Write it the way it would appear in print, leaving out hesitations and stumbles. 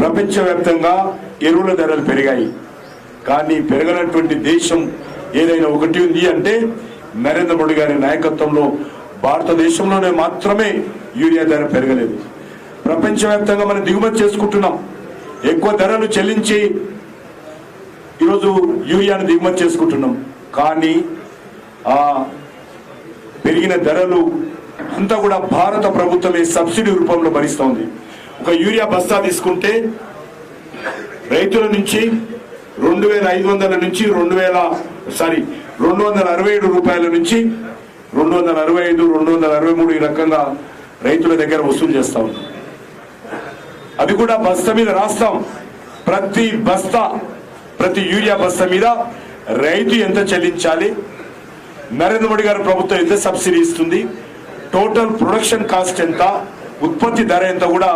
ప్రపంచవ్యాప్తంగా ఎరువుల ధరలు పెరిగాయి. కానీ పెరగనటువంటి దేశం ఏదైనా ఒకటి ఉంది అంటే నరేంద్ర మోడీ గారి నాయకత్వంలో భారతదేశంలోనే మాత్రమే యూరియా ధర పెరగలేదు. ప్రపంచవ్యాప్తంగా మనం దిగుమతి చేసుకుంటున్నాం. ఎక్కువ ధరలు చెల్లించి ఈరోజు యూరియాను దిగుమతి చేసుకుంటున్నాం. కానీ ఆ పెరిగిన ధరలు అంతా కూడా భారత ప్రభుత్వమే సబ్సిడీ రూపంలో భరిస్తోంది. ఒక యూరియా బస్తా తీసుకుంటే రైతుల నుంచి 2500 నుంచి 267 రూపాయల నుంచి 265, 263 ఈ రకంగా రైతుల దగ్గర వసూలు చేస్తా ఉన్నాం. అది కూడా బస్తా మీద రాస్తాం. ప్రతి యూరియా బస్తా మీద రైతు ఎంత చెల్లించాలి, నరేంద్ర మోడీ గారి ప్రభుత్వం ఎంత సబ్సిడీ ఇస్తుంది, టోటల్ ప్రొడక్షన్ కాస్ట్ ఎంత, ఉత్పత్తి ధర ఎంత కూడా